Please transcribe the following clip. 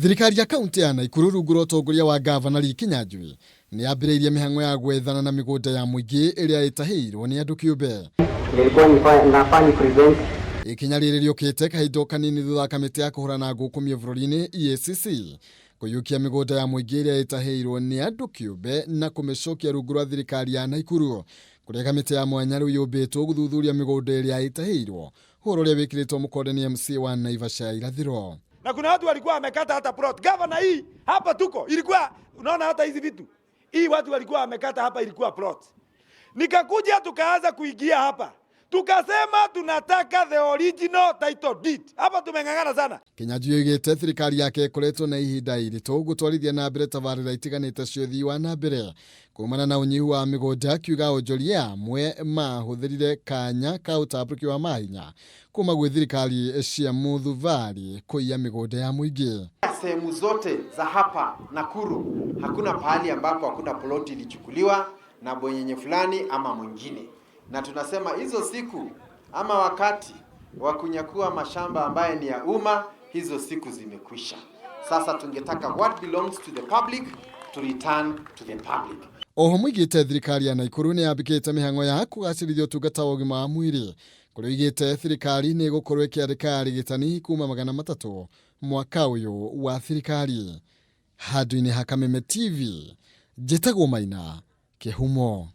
Thirikari ya kaunti ya Nakuru rungu rwa utongoria wa Gavana Lee Kinyanjui ni ambĩrĩirie mĩhang'o ya gwethana na mĩgũnda ya mũingĩ ĩrĩa ĩtahĩirwo nĩ andũ kĩũmbe. Ikinya rĩrĩ rĩũkĩte kahinda kanini thutha wa kamĩtĩ ya kũhũrana ngũkũmio bũrũri-inĩ EACC kũiyũkia mĩgũnda ya mũingĩ ĩrĩa ĩtahĩirwo nĩ andũ kĩũmbe na kũmĩcokia rungu rwa thirikari ya Nakuru, kũrĩa kamĩtĩ ya mwanya rĩu yũmbĩtwo gũthuthuria mĩgũnda ĩrĩa ĩtahĩirwo, ũhoro ũrĩa wĩkĩrĩtwo mũkonde nĩ MC wa Naivasha irathĩro. Na kuna watu walikuwa wamekata hata plot. Gavana hii hapa tuko ilikuwa unaona hata hizi vitu. Hii watu walikuwa wamekata hapa ilikuwa plot. Nikakuja tukaanza kuingia hapa. Tukasema tunataka the original title deed. Hapa tumeng'ang'ana sana. Kinyanjui yoigĩte thirikari yake ĩkoretwo na ihinda iritũ gũtwarithia na mbere tabarĩra itiganĩte cia ũthii wa na mbere kumana na ũnyihu wa mĩgũnda, kiuga onjoria amwe mahũthĩrire kanya ka ũtambũrũki wa mahinya kuma gwĩ thirikari cia mũthuvari kũiya mĩgũnda ya mũingĩ. Sehemu zote za hapa Nakuru hakuna pahali ambapo hakuna ploti ilichukuliwa na bwenyenye fulani ama mwingine, na tunasema hizo siku ama wakati wa kunyakua mashamba ambaye ni ya umma, hizo siku zimekwisha. Sasa tungetaka what belongs to the public to return to the public. Oho mũigĩte thirikari ya Nakuru nĩ yambĩkĩte mĩhang'o ya kũgacĩrithia ũtungata wa ũgima wa mwĩrĩ, kũrĩa oigĩte thirikari nĩ ĩgũkorwo ĩkĩandĩka arigitani kuma 300 mwaka ũyũ wa thirikari. Handũ-inĩ ha Kameme TV, njĩtagwo Maina Kĩhumo.